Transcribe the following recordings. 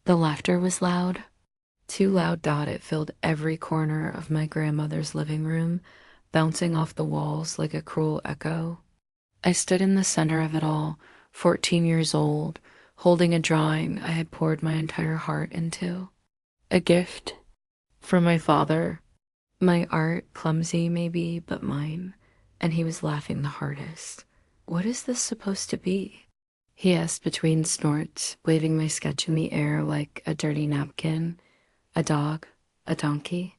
The laughter was loud. Too loud. It filled every corner of my grandmother's living room, bouncing off the walls like a cruel echo. I stood in the center of it all, 14 years old, holding a drawing I had poured my entire heart into. A gift from my father. My art, clumsy maybe, but mine. And he was laughing the hardest. "What is this supposed to be?" he asked between snorts, waving my sketch in the air like a dirty napkin. A dog? A donkey?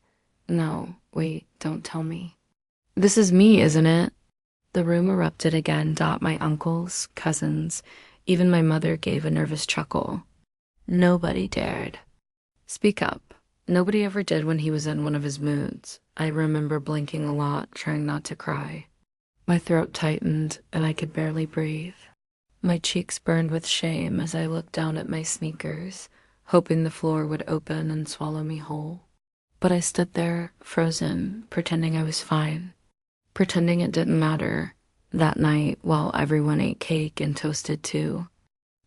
No, wait, don't tell me. "This is me, isn't it?" The room erupted again. My uncles, cousins, even my mother gave a nervous chuckle. Nobody dared speak up. Nobody ever did when he was in one of his moods. I remember blinking a lot, trying not to cry. My throat tightened, and I could barely breathe. My cheeks burned with shame as I looked down at my sneakers, hoping the floor would open and swallow me whole. But I stood there, frozen, pretending I was fine, pretending it didn't matter. That night, while everyone ate cake and toasted too,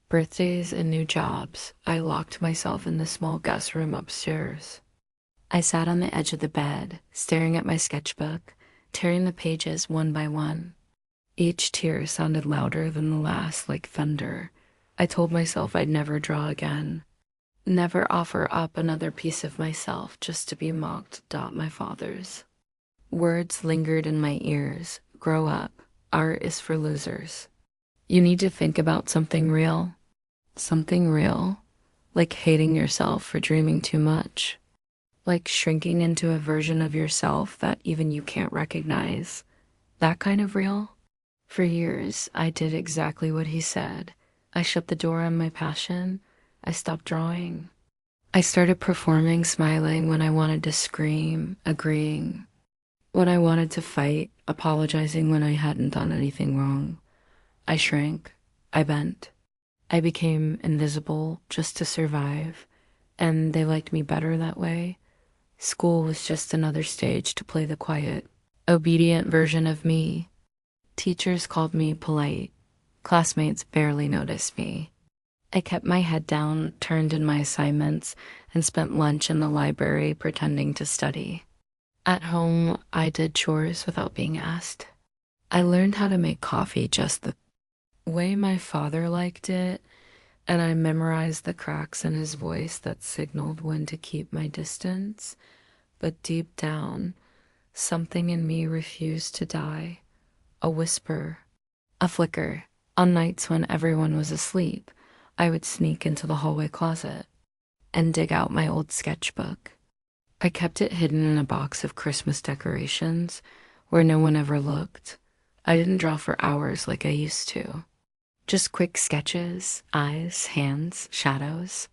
birthdays and new jobs, I locked myself in the small guest room upstairs. I sat on the edge of the bed, staring at my sketchbook, tearing the pages one by one. Each tear sounded louder than the last, like thunder. I told myself I'd never draw again, never offer up another piece of myself just to be mocked. My father's words lingered in my ears. Grow up. Art is for losers. You need to think about something real. Something real. Like hating yourself for dreaming too much. Like shrinking into a version of yourself that even you can't recognize. That kind of real. For years, I did exactly what he said. I shut the door on my passion. I stopped drawing. I started performing, smiling when I wanted to scream, agreeing when I wanted to fight, apologizing when I hadn't done anything wrong. I shrank. I bent. I became invisible just to survive, and they liked me better that way. School was just another stage to play the quiet, obedient version of me. Teachers called me polite. Classmates barely noticed me. I kept my head down, turned in my assignments, and spent lunch in the library pretending to study. At home, I did chores without being asked. I learned how to make coffee just the way my father liked it, and I memorized the cracks in his voice that signaled when to keep my distance. But deep down, something in me refused to die. A whisper, a flicker. On nights when everyone was asleep, I would sneak into the hallway closet and dig out my old sketchbook. I kept it hidden in a box of Christmas decorations where no one ever looked. I didn't draw for hours like I used to. Just quick sketches, eyes, hands, shadows.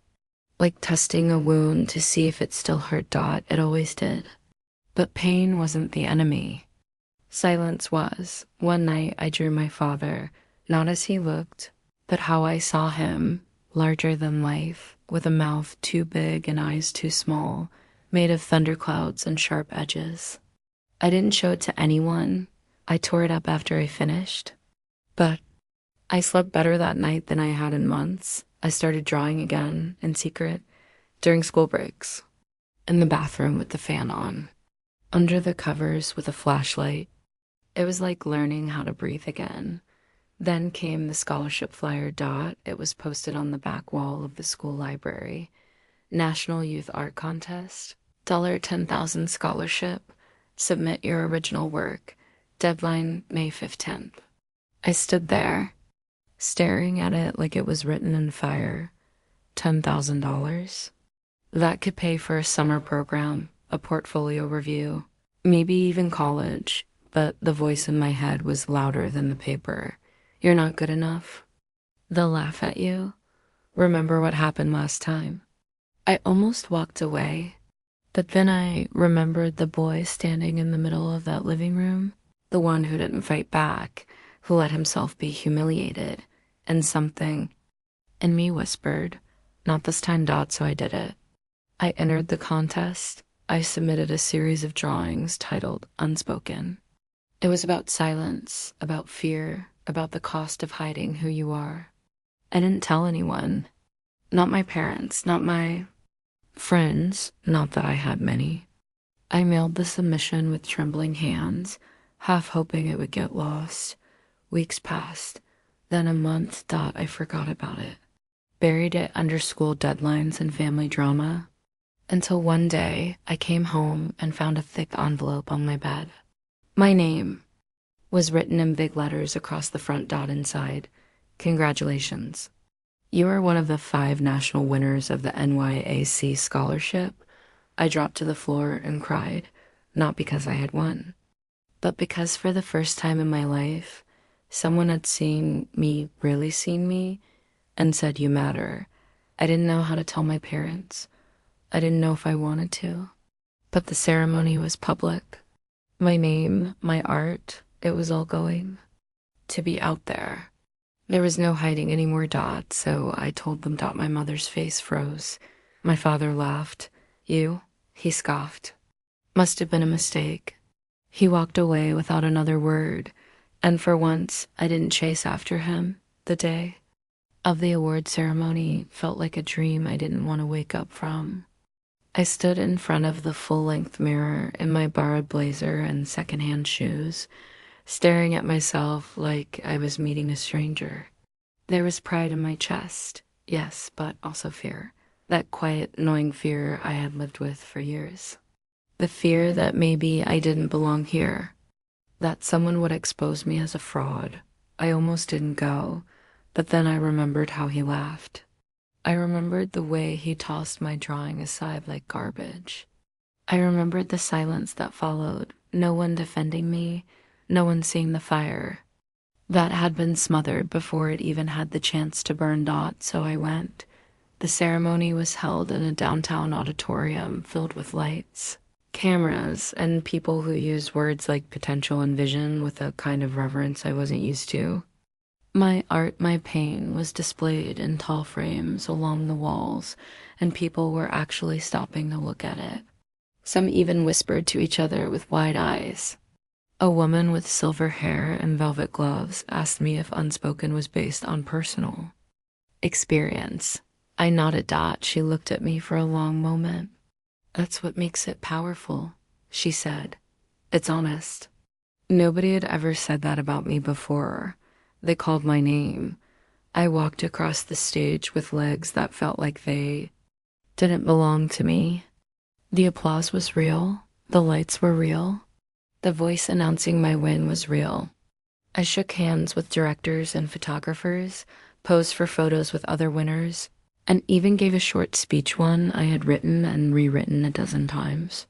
Like testing a wound to see if it still hurt. It always did. But pain wasn't the enemy. Silence was. One night I drew my father, not as he looked, but how I saw him, larger than life, with a mouth too big and eyes too small, made of thunderclouds and sharp edges. I didn't show it to anyone. I tore it up after I finished. But I slept better that night than I had in months. I started drawing again, in secret, during school breaks, in the bathroom with the fan on, under the covers with a flashlight. It was like learning how to breathe again. Then came the scholarship flyer. It was posted on the back wall of the school library. National Youth Art Contest. $10,000 scholarship. Submit your original work. Deadline May 15th. I stood there, staring at it like it was written in fire. $10,000. That could pay for a summer program, a portfolio review, maybe even college. But the voice in my head was louder than the paper. You're not good enough. They'll laugh at you. Remember what happened last time. I almost walked away, but then I remembered the boy standing in the middle of that living room, the one who didn't fight back, who let himself be humiliated, and something in me whispered, not this time. So I did it. I entered the contest. I submitted a series of drawings titled Unspoken. It was about silence, about fear, about the cost of hiding who you are. I didn't tell anyone. Not my parents, not my friends, not that I had many. I mailed the submission with trembling hands, half hoping it would get lost. Weeks passed, then a month. I forgot about it. Buried it under school deadlines and family drama. Until one day, I came home and found a thick envelope on my bed. My name was written in big letters across the front. Inside. Congratulations. You are one of the 5 national winners of the NYAC scholarship. I dropped to the floor and cried, not because I had won, but because for the first time in my life, someone had really seen me, and said, "You matter." I didn't know how to tell my parents. I didn't know if I wanted to. But the ceremony was public. My name, my art, it was all going to be out there. There was no hiding anymore. So I told them. My mother's face froze. My father laughed. "You?" He scoffed. Must have been a mistake. He walked away without another word, and for once I didn't chase after him. The day of the award ceremony felt like a dream I didn't want to wake up from. I stood in front of the full-length mirror in my borrowed blazer and secondhand shoes, staring at myself like I was meeting a stranger. There was pride in my chest, yes, but also fear. That quiet, annoying fear I had lived with for years. The fear that maybe I didn't belong here, that someone would expose me as a fraud. I almost didn't go, but then I remembered how he laughed. I remembered the way he tossed my drawing aside like garbage. I remembered the silence that followed, no one defending me, no one seeing the fire that had been smothered before it even had the chance to burn. So I went. The ceremony was held in a downtown auditorium filled with lights, cameras, and people who used words like potential and vision with a kind of reverence I wasn't used to. My art, my pain, was displayed in tall frames along the walls, and people were actually stopping to look at it. Some even whispered to each other with wide eyes. A woman with silver hair and velvet gloves asked me if Unspoken was based on personal experience. I nodded. She looked at me for a long moment. "That's what makes it powerful," she said. "It's honest." Nobody had ever said that about me before. They called my name. I walked across the stage with legs that felt like they didn't belong to me. The applause was real. The lights were real. The voice announcing my win was real. I shook hands with directors and photographers, posed for photos with other winners, and even gave a short speech, one I had written and rewritten a dozen times.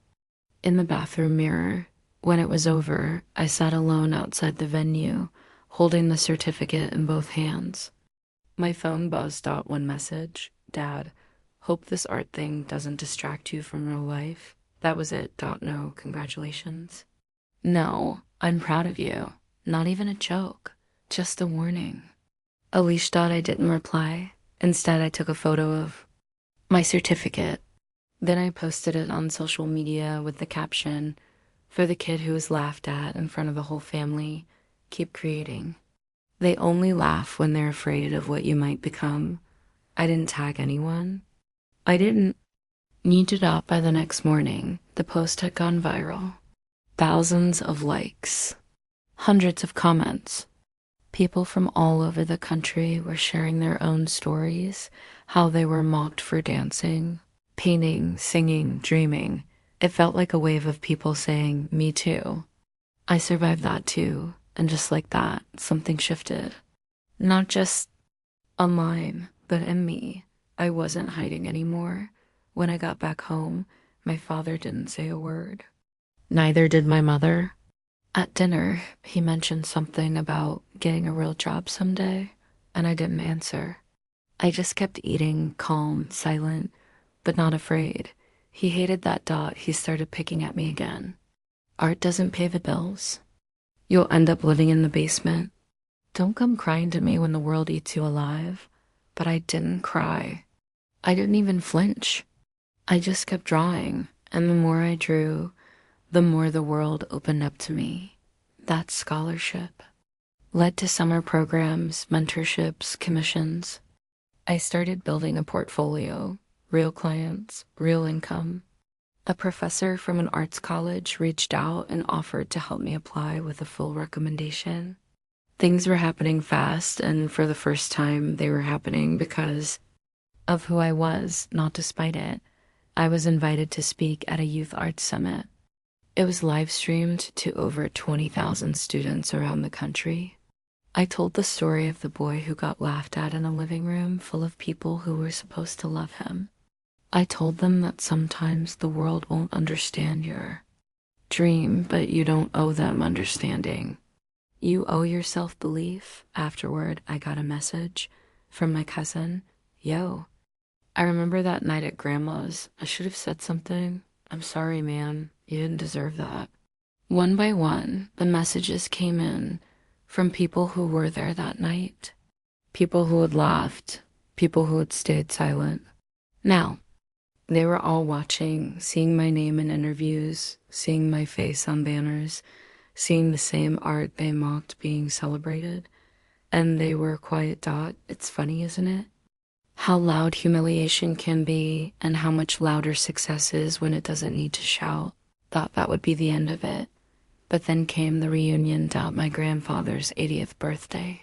In the bathroom mirror, when it was over, I sat alone outside the venue, holding the certificate in both hands. My phone buzzed. One message. "Dad, hope this art thing doesn't distract you from real life." That was it. No, congratulations. "No, I'm proud of you." Not even a joke, just a warning. Alish. I didn't reply. Instead, I took a photo of my certificate. Then I posted it on social media with the caption, "For the kid who was laughed at in front of the whole family, keep creating. They only laugh when they're afraid of what you might become." I didn't tag anyone. I didn't need it up. By the next morning, the post had gone viral. Thousands of likes, hundreds of comments. People from all over the country were sharing their own stories, how they were mocked for dancing, painting, singing, dreaming. It felt like a wave of people saying, "Me too. I survived that too." And just like that, something shifted. Not just online, but in me. I wasn't hiding anymore. When I got back home, my father didn't say a word. Neither did my mother. At dinner, he mentioned something about getting a real job someday, and I didn't answer. I just kept eating, calm, silent, but not afraid. He hated that. He started picking at me again. "Art doesn't pay the bills. You'll end up living in the basement. Don't come crying to me when the world eats you alive." But I didn't cry. I didn't even flinch. I just kept drawing, and the more I drew, the more the world opened up to me. That scholarship led to summer programs, mentorships, commissions. I started building a portfolio, real clients, real income. A professor from an arts college reached out and offered to help me apply with a full recommendation. Things were happening fast, and for the first time, they were happening because of who I was, not despite it. I was invited to speak at a youth arts summit. It was live streamed to over 20,000 students around the country. I told the story of the boy who got laughed at in a living room full of people who were supposed to love him. I told them that sometimes the world won't understand your dream, but you don't owe them understanding. You owe yourself belief. Afterward, I got a message from my cousin. Yo, I remember that night at Grandma's. I should have said something. I'm sorry, man. You didn't deserve that. One by one, the messages came in from people who were there that night. People who had laughed. People who had stayed silent. Now, they were all watching, seeing my name in interviews, seeing my face on banners, seeing the same art they mocked being celebrated. And they were quiet. It's funny, isn't it? How loud humiliation can be and how much louder success is when it doesn't need to shout. Thought that would be the end of it. But then came the reunion at my grandfather's 80th birthday.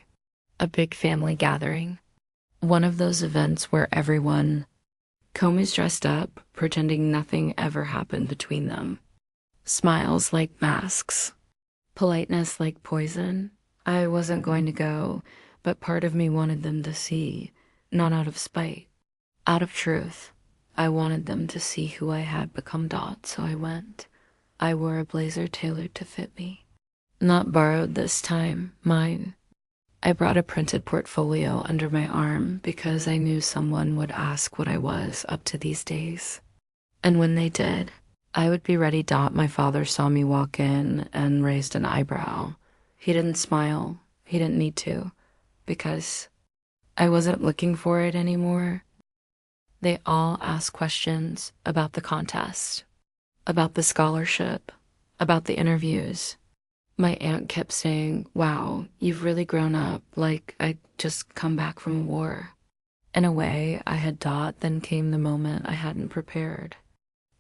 A big family gathering. One of those events where everyone is dressed up, pretending nothing ever happened between them. Smiles like masks. Politeness like poison. I wasn't going to go, but part of me wanted them to see, not out of spite, out of truth. I wanted them to see who I had become. So I went. I wore a blazer tailored to fit me. Not borrowed this time, mine. I brought a printed portfolio under my arm because I knew someone would ask what I was up to these days. And when they did, I would be ready. My father saw me walk in and raised an eyebrow. He didn't smile. He didn't need to, because I wasn't looking for it anymore. They all asked questions about the contest, about the scholarship, about the interviews. My aunt kept saying, wow, you've really grown up, like I'd just come back from a war. In a way, I had then came the moment I hadn't prepared.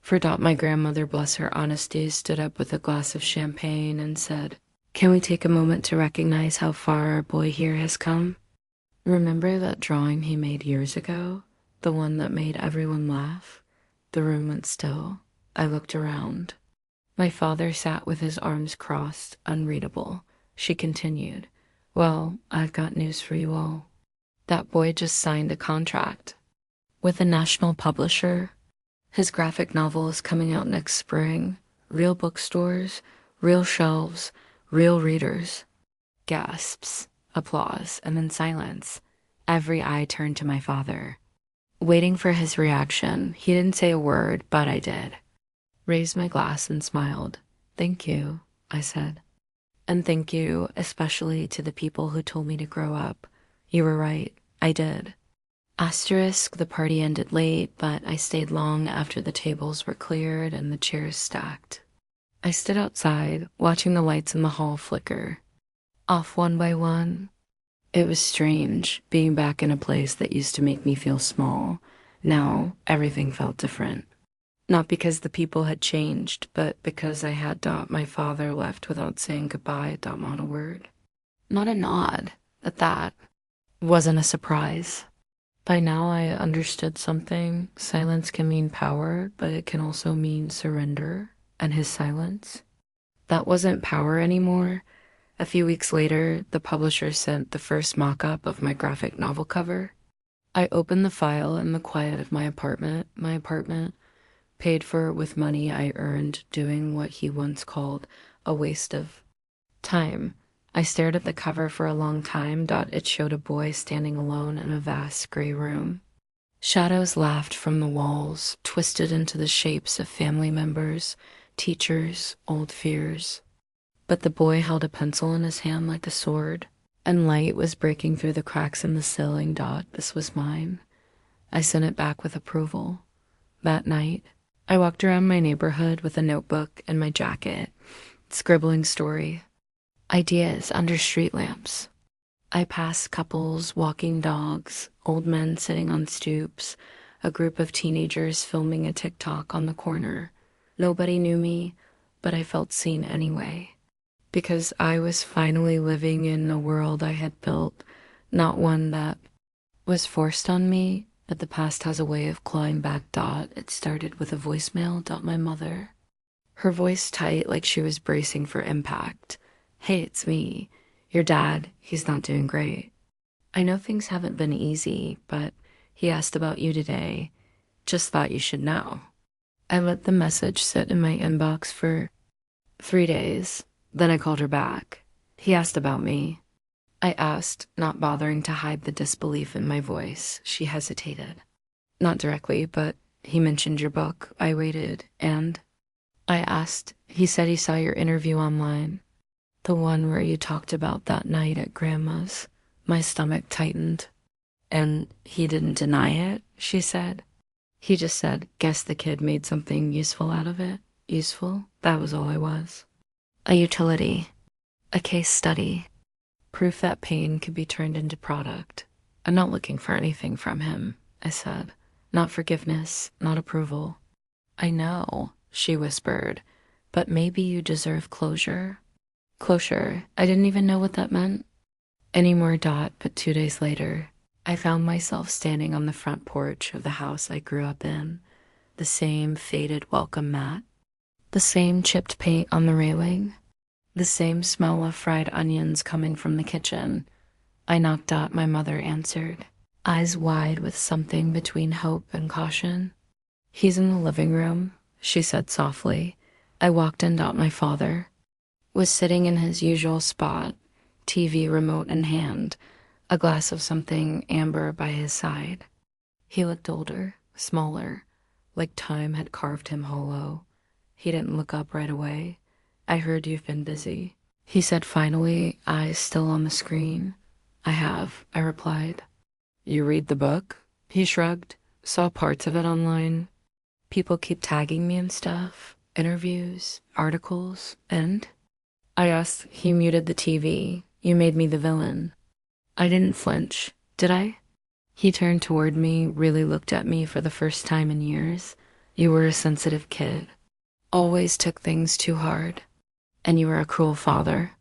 For my grandmother, bless her honesty, stood up with a glass of champagne and said, can we take a moment to recognize how far our boy here has come? Remember that drawing he made years ago? The one that made everyone laugh? The room went still. I looked around. My father sat with his arms crossed, unreadable. She continued, well, I've got news for you all. That boy just signed a contract with a national publisher. His graphic novel is coming out next spring. Real bookstores, real shelves, real readers. Gasps, applause, and then silence. Every eye turned to my father, waiting for his reaction. He didn't say a word, but I did. Raised my glass and smiled. Thank you, I said. And thank you especially to the people who told me to grow up. You were right, I did. Asterisk, the party ended late, but I stayed long after the tables were cleared and the chairs stacked. I stood outside, watching the lights in the hall flicker, off one by one. It was strange, being back in a place that used to make me feel small. Now, everything felt different. Not because the people had changed, but because I had my father left without saying goodbye. Not a word. Not a nod. That wasn't a surprise. By now I understood something. Silence can mean power, but it can also mean surrender. And his silence, that wasn't power anymore. A few weeks later, the publisher sent the first mock-up of my graphic novel cover. I opened the file in the quiet of my apartment, paid for with money I earned doing what he once called a waste of time. I stared at the cover for a long time. It showed a boy standing alone in a vast gray room. Shadows laughed from the walls, twisted into the shapes of family members, teachers, old fears. But the boy held a pencil in his hand like a sword, and light was breaking through the cracks in the ceiling. This was mine. I sent it back with approval. That night, I walked around my neighborhood with a notebook and my jacket, scribbling story, ideas under street lamps. I passed couples walking dogs, old men sitting on stoops, a group of teenagers filming a TikTok on the corner. Nobody knew me, but I felt seen anyway. Because I was finally living in a world I had built, not one that was forced on me, but the past has a way of clawing back. It started with a voicemail. My mother. Her voice tight like she was bracing for impact. Hey, it's me. Your dad, he's not doing great. I know things haven't been easy, but he asked about you today. Just thought you should know. I let the message sit in my inbox for 3 days. Then I called her back. He asked about me. I asked, not bothering to hide the disbelief in my voice. She hesitated. Not directly, but he mentioned your book. I waited, and I asked. He said he saw your interview online. The one where you talked about that night at Grandma's. My stomach tightened. And he didn't deny it, she said. He just said, guess the kid made something useful out of it. Useful? That was all I was. A utility. A case study. Proof that pain could be turned into product. I'm not looking for anything from him, I said. Not forgiveness, not approval. I know, she whispered, but maybe you deserve closure. Closure. I didn't even know what that meant. Anymore. But 2 days later, I found myself standing on the front porch of the house I grew up in. The same faded welcome mat. The same chipped paint on the railing. The same smell of fried onions coming from the kitchen. I knocked. My mother answered, eyes wide with something between hope and caution. He's in the living room, she said softly. I walked in. My father was sitting in his usual spot, TV remote in hand, a glass of something amber by his side. He looked older, smaller, like time had carved him hollow. He didn't look up right away. I heard you've been busy, he said finally, eyes still on the screen. I have, I replied. You read the book? He shrugged. Saw parts of it online. People keep tagging me and stuff. Interviews, articles, and? I asked. He muted the TV. You made me the villain. I didn't flinch, did I? He turned toward me, really looked at me for the first time in years. You were a sensitive kid. Always took things too hard. And you were a cruel father.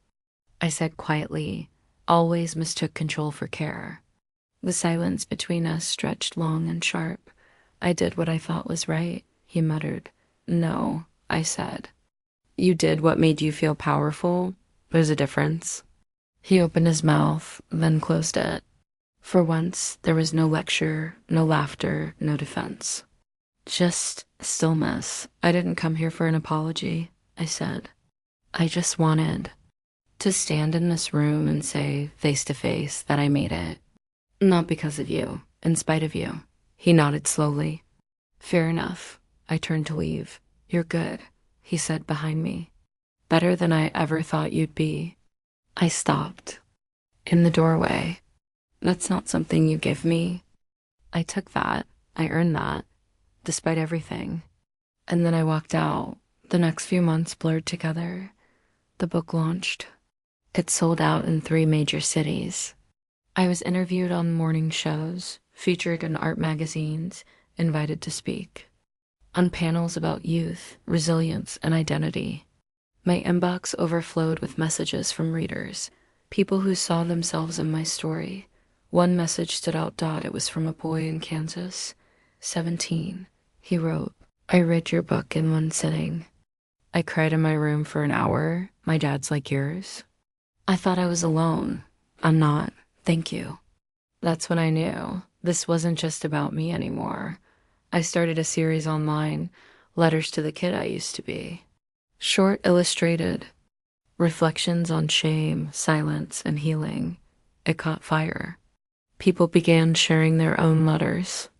I said quietly, always mistook control for care. The silence between us stretched long and sharp. I did what I thought was right, he muttered. No, I said. You did what made you feel powerful. There's a difference. He opened his mouth, then closed it. For once, there was no lecture, no laughter, no defense. Just stillness. I didn't come here for an apology, I said. I just wanted to stand in this room and say, face to face, that I made it. Not because of you, in spite of you. He nodded slowly. Fair enough. I turned to leave. You're good, he said behind me. Better than I ever thought you'd be. I stopped. In the doorway. That's not something you give me. I took that. I earned that. Despite everything. And then I walked out. The next few months blurred together. The book launched. It sold out in 3 major cities. I was interviewed on morning shows, featured in art magazines, invited to speak. On panels about youth, resilience, and identity. My inbox overflowed with messages from readers, people who saw themselves in my story. One message stood out. It was from a boy in Kansas, 17. He wrote, I read your book in one sitting. I cried in my room for an hour. My dad's like yours. I thought I was alone. I'm not. Thank you. That's when I knew this wasn't just about me anymore. I started a series online, Letters to the Kid I Used to Be. Short, illustrated, reflections on shame, silence, and healing. It caught fire. People began sharing their own letters.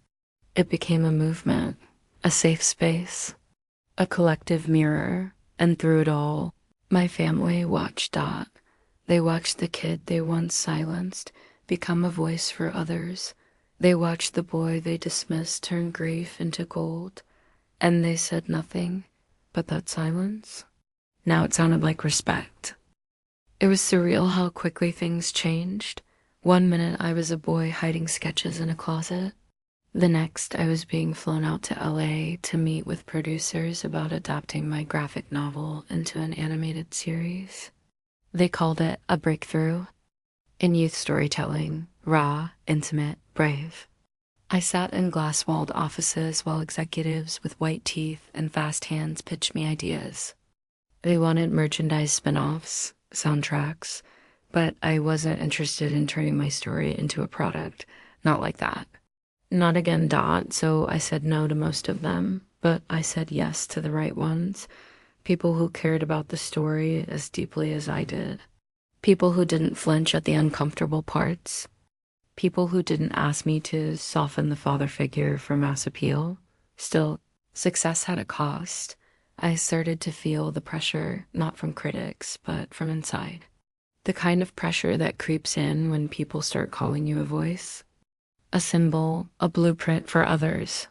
It became a movement, a safe space, a collective mirror, and through it all, my family watched. They watched the kid they once silenced become a voice for others. They watched the boy they dismissed turn grief into gold, and they said nothing but that silence. Now it sounded like respect. It was surreal how quickly things changed. One minute I was a boy hiding sketches in a closet. The next I was being flown out to LA to meet with producers about adapting my graphic novel into an animated series. They called it a breakthrough. In youth storytelling, raw, intimate, brave. I sat in glass-walled offices while executives with white teeth and fast hands pitched me ideas. They wanted merchandise spin-offs, soundtracks, but I wasn't interested in turning my story into a product. Not like that. Not again, so I said no to most of them, but I said yes to the right ones. People who cared about the story as deeply as I did. People who didn't flinch at the uncomfortable parts. People who didn't ask me to soften the father figure for mass appeal. Still, success had a cost. I started to feel the pressure, not from critics, but from inside. The kind of pressure that creeps in when people start calling you a voice. A symbol, a blueprint for others.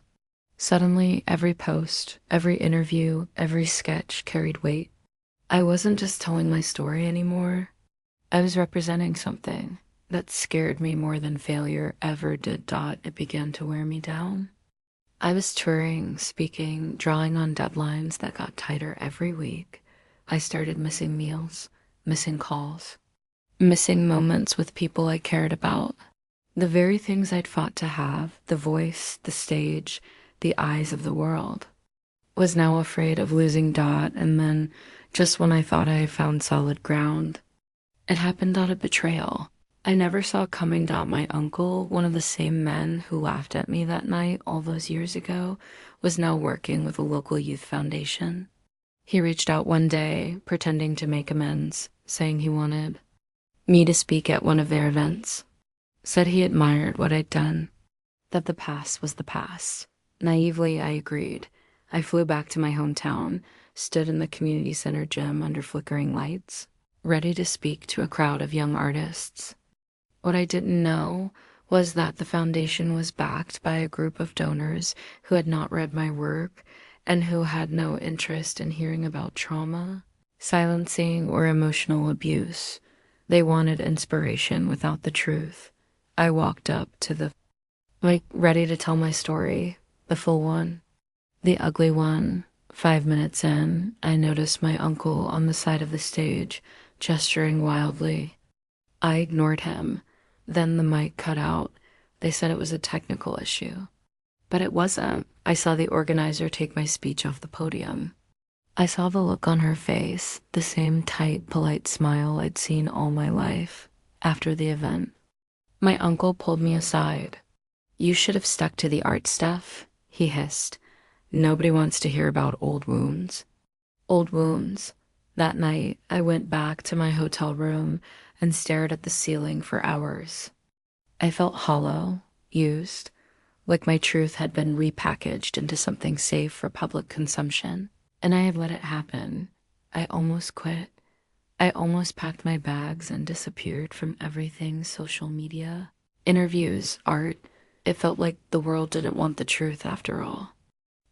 Suddenly, every post, every interview, every sketch carried weight. I wasn't just telling my story anymore. I was representing something that scared me more than failure ever did. It began to wear me down. I was touring, speaking, drawing on deadlines that got tighter every week. I started missing meals, missing calls, missing moments with people I cared about. The very things I'd fought to have, the voice, the stage, the eyes of the world, was now afraid of losing and then, just when I thought I had found solid ground, it happened out of betrayal. I never saw coming. My uncle, one of the same men who laughed at me that night all those years ago, was now working with a local youth foundation. He reached out one day, pretending to make amends, saying he wanted me to speak at one of their events. Said he admired what I'd done, that the past was the past. Naively, I agreed. I flew back to my hometown, stood in the community center gym under flickering lights, ready to speak to a crowd of young artists. What I didn't know was that the foundation was backed by a group of donors who had not read my work and who had no interest in hearing about trauma, silencing, or emotional abuse. They wanted inspiration without the truth. I walked up to the ready to tell my story, the full one, the ugly one. 5 minutes in, I noticed my uncle on the side of the stage, gesturing wildly. I ignored him. Then the mic cut out. They said it was a technical issue. But it wasn't. I saw the organizer take my speech off the podium. I saw the look on her face, the same tight, polite smile I'd seen all my life after the event. My uncle pulled me aside. "You should have stuck to the art stuff," he hissed. "Nobody wants to hear about old wounds." Old wounds. That night, I went back to my hotel room and stared at the ceiling for hours. I felt hollow, used, like my truth had been repackaged into something safe for public consumption. And I had let it happen. I almost quit. I almost packed my bags and disappeared from everything social media, interviews, art. It felt like the world didn't want the truth after all.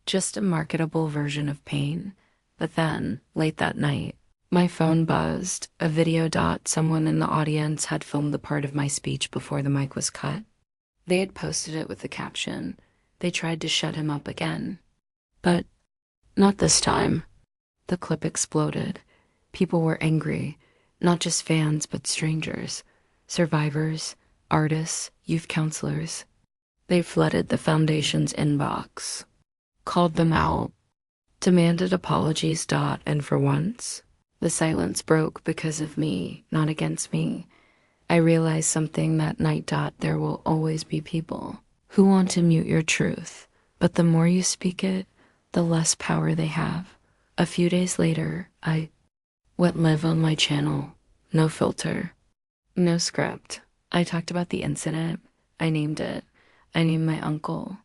Just a marketable version of pain. But then, late that night, my phone buzzed. A video. Someone in the audience had filmed the part of my speech before the mic was cut. They had posted it with the caption, "They tried to shut him up again." But not this time. The clip exploded. People were angry, not just fans, but strangers, survivors, artists, youth counselors. They flooded the foundation's inbox, called them out, demanded apologies. And for once, the silence broke because of me, not against me. I realized something that night. There will always be people who want to mute your truth, but the more you speak it, the less power they have. A few days later, I went live on my channel. No filter, no script. I talked about the incident. I named it. I named my uncle.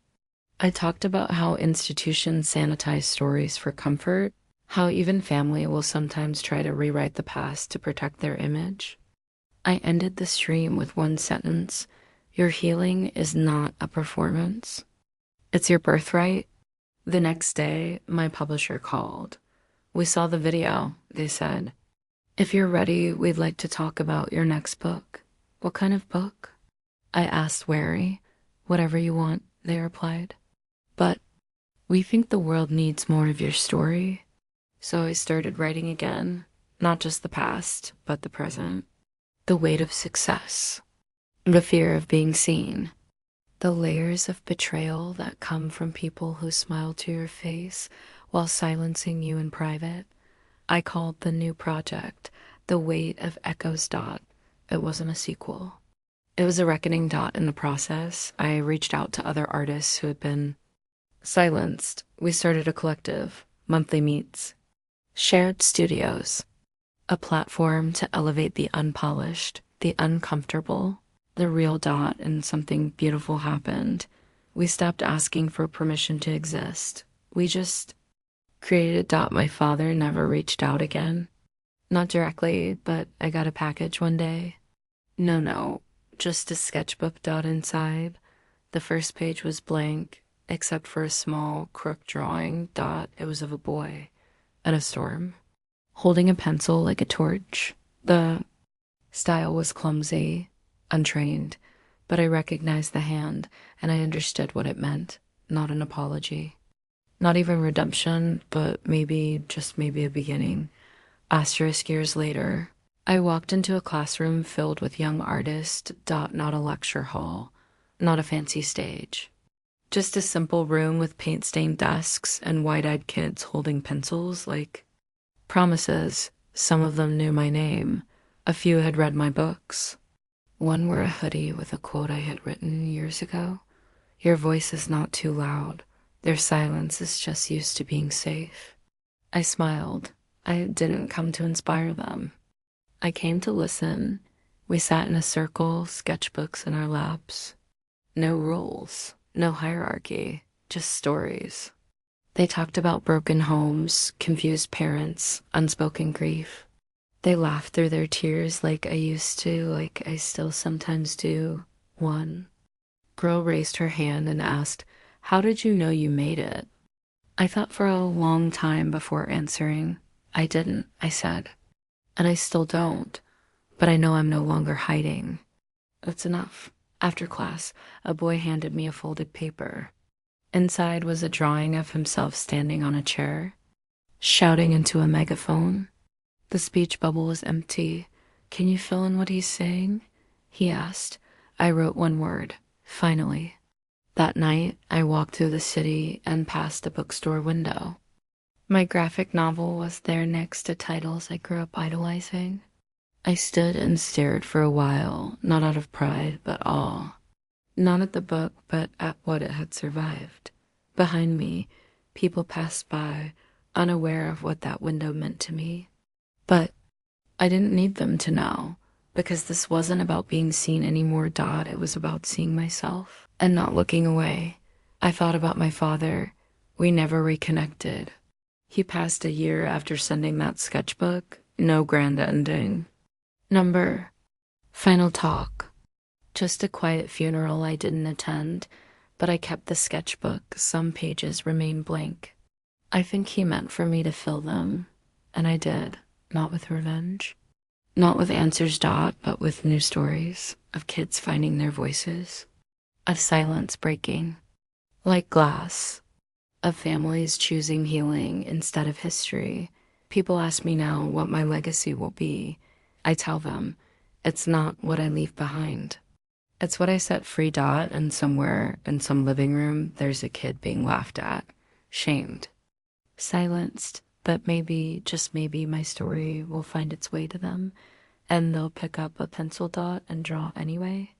I talked about how institutions sanitize stories for comfort, how even family will sometimes try to rewrite the past to protect their image. I ended the stream with one sentence: "Your healing is not a performance. It's your birthright." The next day, my publisher called. "We saw the video," they said. "If you're ready, we'd like to talk about your next book." What kind of book? I asked, wary. Whatever you want, they replied. But we think the world needs more of your story. So I started writing again, not just the past, but the present. The weight of success, the fear of being seen, the layers of betrayal that come from people who smile to your face while silencing you in private. I called the new project The Weight of Echoes. It wasn't a sequel. It was a reckoning. In the process, I reached out to other artists who had been silenced. We started a collective, monthly meets, shared studios, a platform to elevate the unpolished, the uncomfortable, the real. And something beautiful happened. We stopped asking for permission to exist. We just created. My father never reached out again. Not directly, but I got a package one day. No, just a sketchbook. Inside. The first page was blank, except for a small crook drawing. It was of a boy in a storm, holding a pencil like a torch. The style was clumsy, untrained, but I recognized the hand and I understood what it meant. Not an apology, not even redemption, but maybe, just maybe, a beginning. Asterisk years later, I walked into a classroom filled with young artists. Not a lecture hall, not a fancy stage. Just a simple room with paint-stained desks and wide-eyed kids holding pencils like promises. Some of them knew my name. A few had read my books. One wore a hoodie with a quote I had written years ago. Your voice is not too loud. Their silence is just used to being safe. I smiled. I didn't come to inspire them. I came to listen. We sat in a circle, sketchbooks in our laps. No rules, no hierarchy, just stories. They talked about broken homes, confused parents, unspoken grief. They laughed through their tears like I used to, like I still sometimes do. One girl raised her hand and asked, "How did you know you made it?" I thought for a long time before answering. I didn't, I said. And I still don't. But I know I'm no longer hiding. That's enough. After class, a boy handed me a folded paper. Inside was a drawing of himself standing on a chair, shouting into a megaphone. The speech bubble was empty. "Can you fill in what he's saying?" he asked. I wrote one word. Finally. That night, I walked through the city and past a bookstore window. My graphic novel was there next to titles I grew up idolizing. I stood and stared for a while, not out of pride, but awe. Not at the book, but at what it had survived. Behind me, people passed by, unaware of what that window meant to me. But I didn't need them to know, because this wasn't about being seen anymore. It was about seeing myself and not looking away. I thought about my father. We never reconnected. He passed a year after sending that sketchbook. No grand ending. Final talk. Just a quiet funeral I didn't attend, but I kept the sketchbook. Some pages remained blank. I think he meant for me to fill them, and I did. Not with revenge. Not with answers. But with new stories of kids finding their voices, of silence breaking, like glass, of families choosing healing instead of history. People ask me now what my legacy will be. I tell them, it's not what I leave behind. It's what I set free. And somewhere in some living room, there's a kid being laughed at, shamed, silenced. But maybe, just maybe, my story will find its way to them, and they'll pick up a pencil and draw anyway.